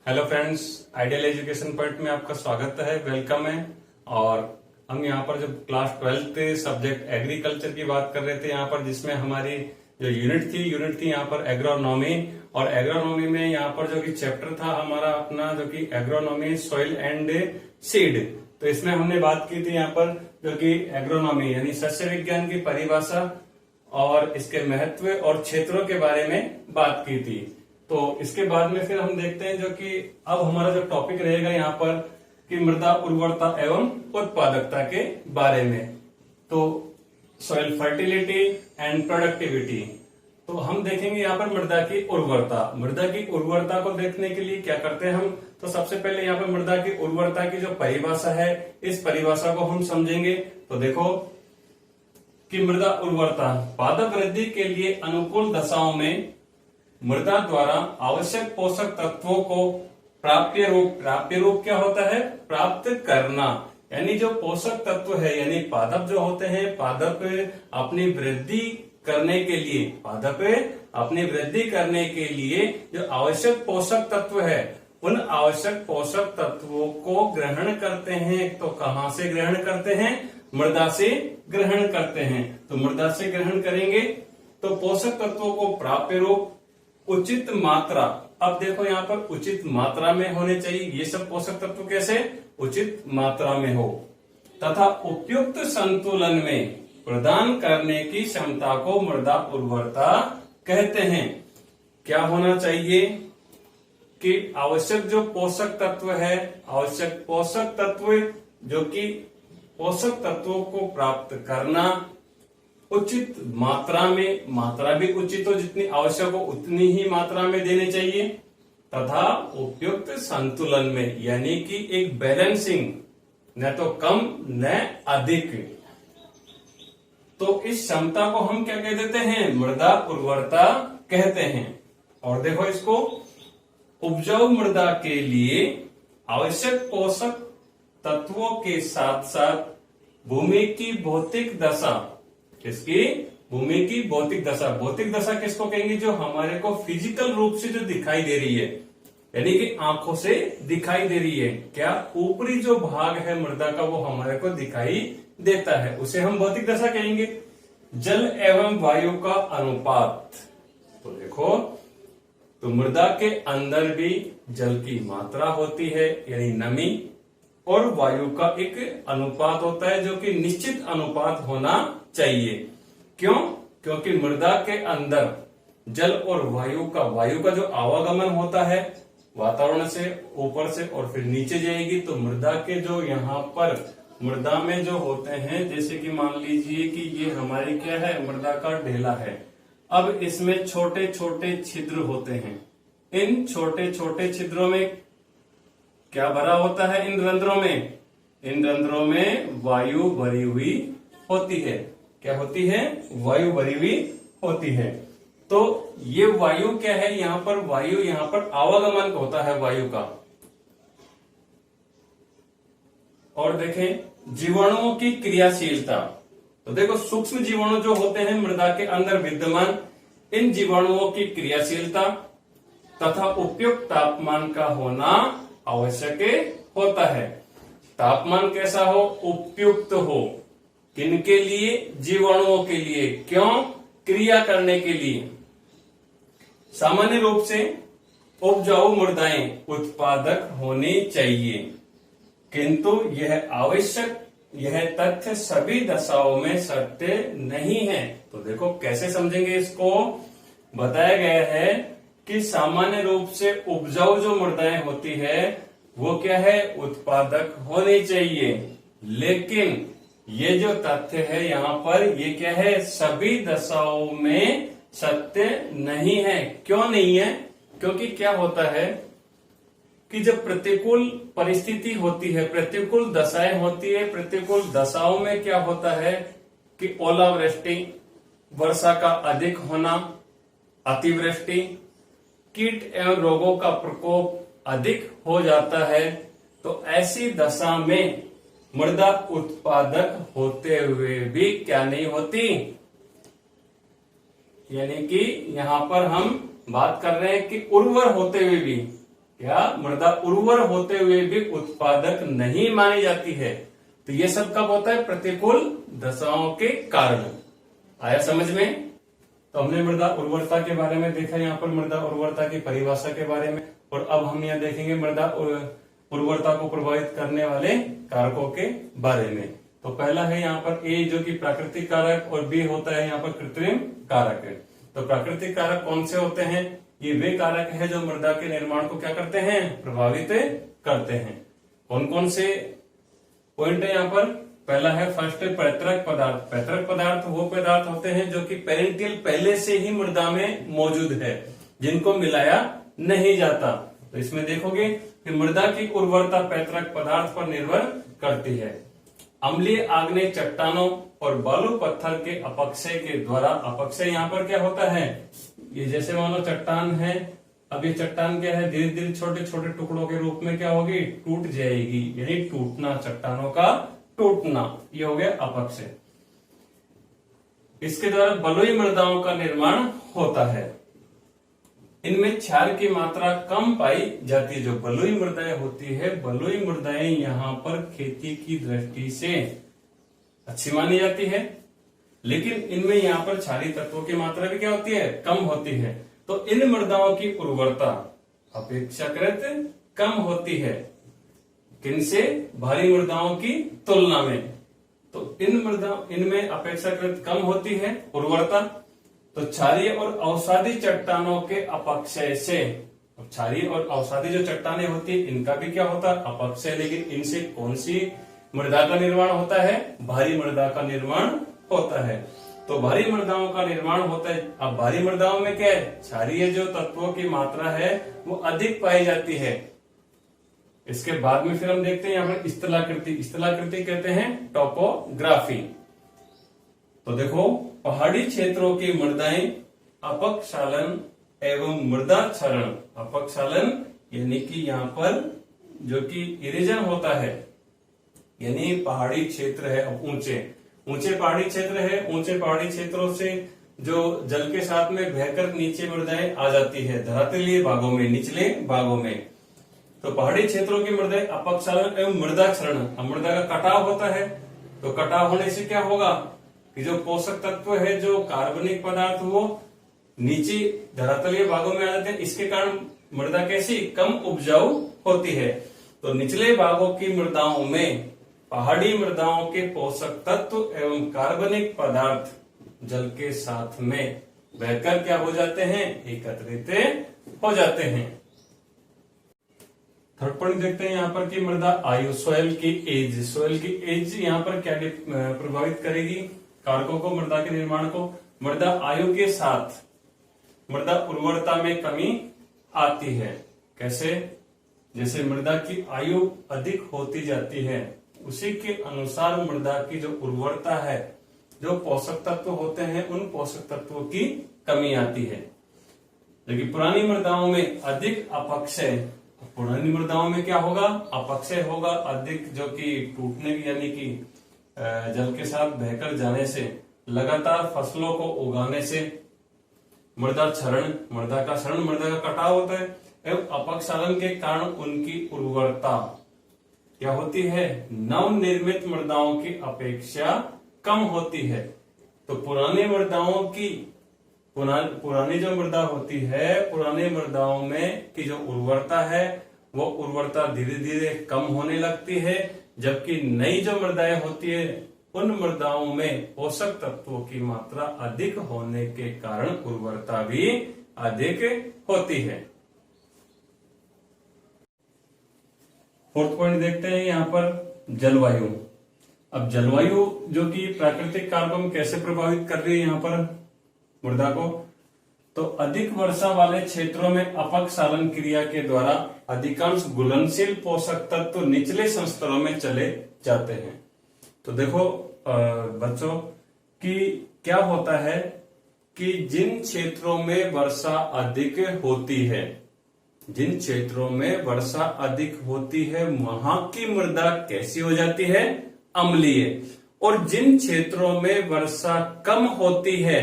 Hello friends, ideal education point में आपका स्वागत है, वेलकम है। और हम यहाँ पर जो क्लास 12th सब्जेक्ट एग्रीकल्चर की बात कर रहे थे यहाँ पर, जिसमें हमारी जो यूनिट थी यहाँ पर एग्रोनॉमी। और एग्रोनॉमी में यहाँ पर जो कि चैप्टर था हमारा अपना जो कि एग्रोनॉमी सॉइल एंड सीड। तो इसमें हमने बात की थी यहाँ पर जो कि एग्रोनॉमी यानी सस्य विज्ञान की परिभाषा और इसके महत्व और क्षेत्रों के बारे में बात की थी। तो इसके बाद में फिर हम देखते हैं जो कि अब हमारा जो टॉपिक रहेगा यहाँ पर कि मृदा उर्वरता एवं उत्पादकता के बारे में। तो सॉइल फर्टिलिटी एंड प्रोडक्टिविटी। तो हम देखेंगे यहाँ पर मृदा की उर्वरता। मृदा की उर्वरता को देखने के लिए क्या करते हैं हम, तो सबसे पहले यहाँ पर मृदा की उर्वरता की जो परिभाषा है, इस परिभाषा को हम समझेंगे। तो देखो कि मृदा उर्वरता पादप वृद्धि के लिए अनुकूल दशाओं में मृदा द्वारा आवश्यक पोषक तत्वों को प्राप्य रूप क्या होता है, प्राप्त करना। यानी जो पोषक तत्व है, यानी पादप जो होते हैं, पादप अपनी वृद्धि करने के लिए जो आवश्यक पोषक तत्व है, उन आवश्यक पोषक तत्वों को ग्रहण करते हैं। तो कहाँ से ग्रहण करते हैं? मृदा से ग्रहण करते हैं। तो मृदा से ग्रहण करेंगे तो पोषक तत्वों को प्राप्य रूप, उचित मात्रा। अब देखो यहाँ पर उचित मात्रा में होने चाहिए ये सब पोषक तत्व। कैसे? उचित मात्रा में हो तथा उपयुक्त संतुलन में प्रदान करने की क्षमता को मृदा उर्वरता कहते हैं। क्या होना चाहिए कि आवश्यक जो पोषक तत्व है, आवश्यक पोषक तत्व जो कि पोषक तत्वों को प्राप्त करना उचित मात्रा में, मात्रा भी उचित हो, जितनी आवश्यक हो उतनी ही मात्रा में देने चाहिए, तथा उपयुक्त संतुलन में, यानी कि एक बैलेंसिंग, न तो कम न अधिक। तो इस क्षमता को हम क्या कह देते हैं? मृदा उर्वरता कहते हैं। और देखो इसको, उपजाऊ मृदा के लिए आवश्यक पोषक तत्वों के साथ साथ भूमि की भौतिक दशा, किसकी? भूमि की भौतिक दशा। भौतिक दशा किसको कहेंगे? जो हमारे को फिजिकल रूप से जो दिखाई दे रही है, यानी कि आंखों से दिखाई दे रही है। क्या? ऊपरी जो भाग है मृदा का वो हमारे को दिखाई देता है, उसे हम भौतिक दशा कहेंगे। जल एवं वायु का अनुपात। तो देखो, तो मृदा के अंदर भी जल की मात्रा होती है, यानी नमी, और वायु का एक अनुपात होता है जो कि निश्चित अनुपात होना चाहिए। क्यों? क्योंकि मृदा के अंदर जल और वायु का जो आवागमन होता है वातावरण से, ऊपर से और फिर नीचे जाएगी, तो मृदा के जो यहाँ पर मृदा में जो होते हैं, जैसे कि मान लीजिए कि ये हमारी क्या है, मृदा का ढेला है। अब इसमें छोटे छोटे छिद्र होते हैं। इन छोटे छोटे छिद्रों में क्या भरा होता है? इन रंध्रों में वायु भरी हुई होती है। क्या होती है? वायु भरी हुई होती है। तो ये वायु क्या है? यहाँ पर वायु, यहाँ पर आवागमन होता है वायु का। और देखें जीवाणुओं की क्रियाशीलता। तो देखो, सूक्ष्म जीवाणु जो होते हैं मृदा के अंदर विद्यमान, इन जीवाणुओं की क्रियाशीलता तथा उपयुक्त तापमान का होना आवश्यक होता है। तापमान कैसा हो? उपयुक्त हो। किनके लिए? जीवाणुओं के लिए। क्यों? क्रिया करने के लिए। सामान्य रूप से उपजाऊ मृदाएं उत्पादक होनी चाहिए, किंतु यह तथ्य सभी दशाओं में सत्य नहीं है। तो देखो कैसे समझेंगे इसको। बताया गया है कि सामान्य रूप से उपजाऊ जो मृदाएं होती है वो क्या है? उत्पादक होनी चाहिए। लेकिन ये जो तथ्य है यहाँ पर, ये क्या है? सभी दशाओं में सत्य नहीं है। क्यों नहीं है? क्योंकि क्या होता है कि जब प्रतिकूल परिस्थिति होती है, प्रतिकूल दशाएं होती है, प्रतिकूल दशाओं में क्या होता है कि ओलावृष्टि, वर्षा का अधिक होना, अतिवृष्टि, कीट एवं रोगों का प्रकोप अधिक हो जाता है। तो ऐसी दशा में मृदा उत्पादक होते हुए भी क्या नहीं होती, यानी कि यहाँ पर हम बात कर रहे हैं कि उर्वर होते हुए भी क्या मृदा उर्वर होते हुए भी उत्पादक नहीं मानी जाती है। तो ये सब कब होता है, प्रतिकूल दशाओं के कारण। आया समझ में। तो हमने मृदा उर्वरता के बारे में देखा, यहाँ पर मृदा उर्वरता की परिभाषा के बारे में, और अब हम यहाँ देखेंगे मृदा उर्वरता को प्रभावित करने वाले कारकों के बारे में। तो पहला है यहाँ पर ए जो कि प्राकृतिक कारक, और बी होता है यहाँ पर कृत्रिम कारक। तो प्राकृतिक कारक कौन से होते हैं, ये वे कारक है जो मृदा के निर्माण को क्या करते हैं, प्रभावित करते हैं। कौन कौन से पॉइंट है यहाँ पर, पहला है फर्स्ट पैतृक पदार्थ। पैतृक पदार्थ वो पदार्थ होते हैं जो कि पेरेंटियल पहले से ही मृदा में मौजूद है, जिनको मिलाया नहीं जाता। तो इसमें देखोगे कि मृदा की उर्वरता पैतृक पदार्थ पर निर्भर करती है। अम्लीय आग्नेय चट्टानों और बालू पत्थर के अपक्षय के द्वारा, अपक्षय यहाँ पर क्या होता है, ये जैसे मानो चट्टान है, अब ये चट्टान क्या है, धीरे धीरे छोटे छोटे टुकड़ों के रूप में क्या होगी, टूट जाएगी, यानी टूटना, चट्टानों का टूटना, ये हो गया अपक्षय। इसके द्वारा बलुई मृदाओं का निर्माण होता है। इनमें क्षार की मात्रा कम पाई जाती है। जो बलुई मृदाएं होती है, बलुई मृदाएं यहाँ पर खेती की दृष्टि से अच्छी मानी जाती है, लेकिन इनमें यहाँ पर क्षारीय तत्वों की मात्रा भी क्या होती है, कम होती है। तो इन मृदाओं की उर्वरता अपेक्षाकृत कम होती है, किनसे, भारी मृदाओं की तुलना में। तो इनमें अपेक्षाकृत कम होती है उर्वरता। तो क्षारीय और अवसादी चट्टानों के अपक्षय से, क्षारीय और अवसादी जो चट्टानें होती है इनका भी क्या होता है, अपक्षय। लेकिन इनसे कौन सी मृदा का निर्माण होता है, भारी मृदा का निर्माण होता है। तो भारी मृदाओं का निर्माण होता है। अब भारी मृदाओं में क्या है, क्षारीय जो तत्वों की मात्रा है वो अधिक पाई जाती है। इसके बाद में फिर हम देखते हैं यहाँ पर स्थलाकृति। स्थलाकृति कहते हैं टोपोग्राफी। तो देखो, पहाड़ी क्षेत्रों की मृदाएं अपक्षालन एवं मृदा क्षरण, अपक्षालन यानी कि यहाँ पर जो कि इरेजन होता है, यानी पहाड़ी क्षेत्र है, अब ऊंचे पहाड़ी क्षेत्र है, ऊंचे पहाड़ी क्षेत्रों से जो जल के साथ में बहकर नीचे मृदाएं आ जाती है धरातलीय भागों में, निचले भागों में। तो पहाड़ी क्षेत्रों की मृदाएं अपक्षालन एवं मृदा क्षरण, मृदा का कटाव होता है। तो कटाव होने से क्या होगा कि जो पोषक तत्व है, जो कार्बनिक पदार्थ, वो नीचे धरातलीय भागों में आ जाते हैं। इसके कारण मृदा कैसी, कम उपजाऊ होती है। तो निचले भागों की मृदाओं में पहाड़ी मृदाओं के पोषक तत्व एवं कार्बनिक पदार्थ जल के साथ में बहकर क्या हो जाते हैं, एकत्रित हो जाते हैं। थर्ड पॉइंट देखते हैं यहाँ पर कि मृदा आयु, सॉइल की एज। सॉइल की एज यहाँ पर क्या प्रभावित करेगी कारकों को, मृदा के निर्माण को। मृदा आयु के साथ मृदा उर्वरता में कमी आती है। कैसे, जैसे मृदा की आयु अधिक होती जाती है, उसी के अनुसार मृदा की जो उर्वरता है, जो पोषक तत्व होते हैं, उन पोषक तत्वों की कमी आती है। लेकिन पुरानी मृदाओं में अधिक अपक्षय, पुरानी मृदाओं में क्या होगा, अपक्षय होगा अधिक, जो कि टूटने यानी कि जल के साथ बहकर जाने से, लगातार फसलों को उगाने से, मृदा क्षरण, मृदा का क्षरण, मृदा का कटाव होता है, एवं अपक्षालन के कारण उनकी उर्वरता क्या होती है, नवनिर्मित मृदाओं की अपेक्षा कम होती है। तो पुराने मृदाओं की, पुरानी जो मृदा होती है, पुराने मृदाओं में की जो उर्वरता है, वो उर्वरता धीरे धीरे कम होने लगती है, जबकि नई जो मृदाएं होती है, उन मृदाओं में पोषक तत्वों की मात्रा अधिक होने के कारण उर्वरता भी अधिक होती है। फोर्थ पॉइंट देखते हैं यहाँ पर जलवायु। अब जलवायु जो कि प्राकृतिक कारकों में कैसे प्रभावित कर रही है यहाँ पर मृदा को, तो अधिक वर्षा वाले क्षेत्रों में अपक्षालन क्रिया के द्वारा अधिकांश घुलनशील पोषक तत्व निचले संस्तरों में चले जाते हैं। तो देखो बच्चों कि क्या होता है कि जिन क्षेत्रों में वर्षा अधिक होती है, जिन क्षेत्रों में वर्षा अधिक होती है, वहां की मृदा कैसी हो जाती है, अम्लीय। और जिन क्षेत्रों में वर्षा कम होती है,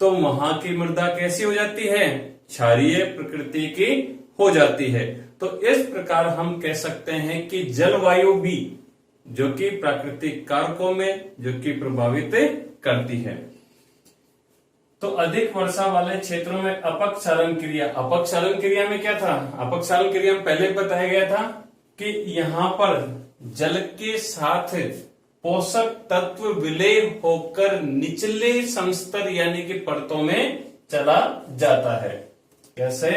तो वहां की मृदा कैसी हो जाती है, क्षारीय प्रकृति की हो जाती है। तो इस प्रकार हम कह सकते हैं कि जलवायु भी जो कि प्राकृतिक कारकों में जो कि प्रभावित करती है। तो अधिक वर्षा वाले क्षेत्रों में अपक्षालन क्रिया, अपक्षालन क्रिया में क्या था, अपक्षालन क्रिया में पहले बताया गया था कि यहां पर जल के साथ पोषक तत्व विलय होकर निचले संस्तर यानी कि परतों में चला जाता है। कैसे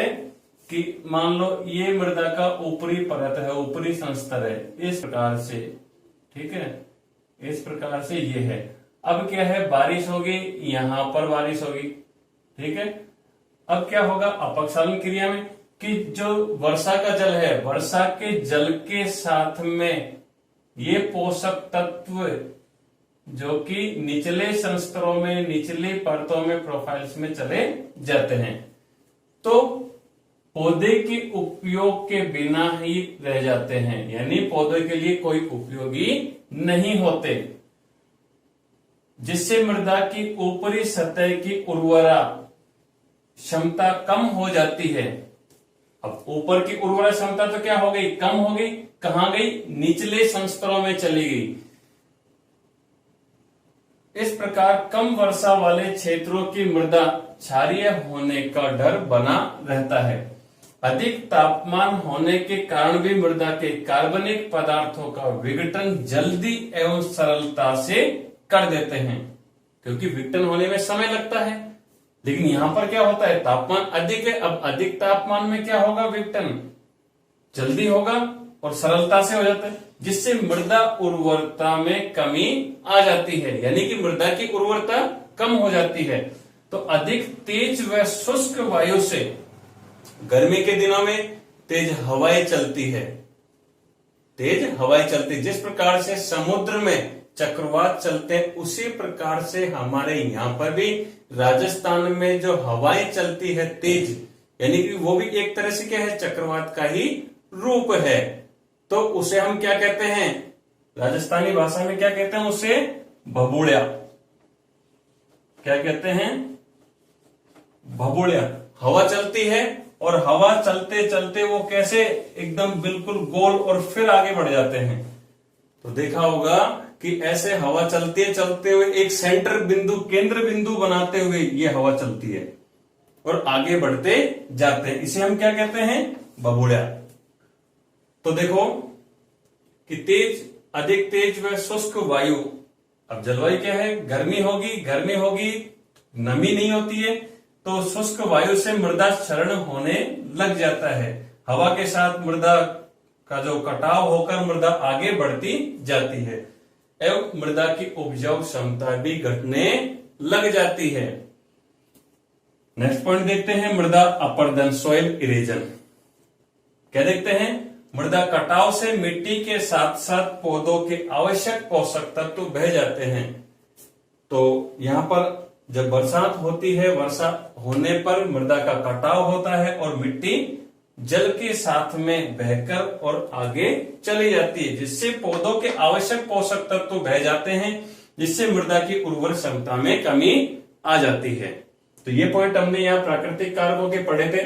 कि मान लो ये मृदा का ऊपरी परत है, ऊपरी संस्तर है, इस प्रकार से, ठीक है, इस प्रकार से ये है। अब क्या है, बारिश होगी, यहां पर बारिश होगी, ठीक है। अब क्या होगा अपक्षालन क्रिया में कि जो वर्षा का जल है, वर्षा के जल के साथ में ये पोषक तत्व जो कि निचले संस्तरों में, निचली परतों में, प्रोफाइल्स में चले जाते हैं, तो पौधे के उपयोग के बिना ही रह जाते हैं, यानी पौधे के लिए कोई उपयोगी नहीं होते, जिससे मृदा की ऊपरी सतह की उर्वरा क्षमता कम हो जाती है। अब ऊपर की उर्वरा क्षमता तो क्या हो गई, कम हो गई, कहां गई, निचले संस्तरों में चली गई। इस प्रकार कम वर्षा वाले क्षेत्रों की मृदा क्षारीय होने का डर बना रहता है। अधिक तापमान होने के कारण भी मृदा के कार्बनिक पदार्थों का विघटन जल्दी एवं सरलता से कर देते हैं, क्योंकि विघटन होने में समय लगता है। लेकिन यहां पर क्या होता है, तापमान अधिक है, अब अधिक तापमान में क्या होगा, विघटन जल्दी होगा और सरलता से हो जाता है, जिससे मृदा उर्वरता में कमी आ जाती है, यानी कि मृदा की उर्वरता कम हो जाती है। तो अधिक तेज व शुष्क वायु से गर्मी के दिनों में तेज हवाएं चलती है, तेज हवाएं चलती, जिस प्रकार से समुद्र में चक्रवात चलते हैं, उसी प्रकार से हमारे यहाँ पर भी राजस्थान में जो हवाएं चलती है तेज, यानी कि वो भी एक तरह से क्या है, चक्रवात का ही रूप है। तो उसे हम क्या कहते हैं, राजस्थानी भाषा में क्या कहते हैं, उसे भबूड़िया, क्या कहते हैं, भबूड़िया। हवा चलती है और हवा चलते चलते वो कैसे एकदम बिल्कुल गोल और फिर आगे बढ़ जाते हैं। तो देखा होगा कि ऐसे हवा चलते हुए एक सेंटर बिंदु, केंद्र बिंदु बनाते हुए ये हवा चलती है और आगे बढ़ते जाते हैं, इसे हम क्या कहते हैं, भबूड़िया। तो देखो कि तेज, अधिक तेज व शुष्क वायु, अब जलवायु क्या है, गर्मी होगी, नमी नहीं होती है, तो शुष्क वायु से मृदा क्षरण होने लग जाता है। हवा के साथ मृदा का जो कटाव होकर मृदा आगे बढ़ती जाती है एवं मृदा की उपजाऊ क्षमता भी घटने लग जाती है। नेक्स्ट पॉइंट देखते हैं, मृदा अपर्दन, सॉइल इरेजन। क्या देखते हैं, मृदा कटाव से मिट्टी के साथ साथ पौधों के आवश्यक पोषक तत्व बह जाते हैं। तो यहां पर जब बरसात होती है, वर्षा होने पर मृदा का कटाव होता है और मिट्टी जल के साथ में बहकर और आगे चली जाती है, जिससे पौधों के आवश्यक पोषक तत्व बह जाते हैं, जिससे मृदा की उर्वर क्षमता में कमी आ जाती है। तो ये पॉइंट हमने यहाँ प्राकृतिक कारकों के पढ़े थे।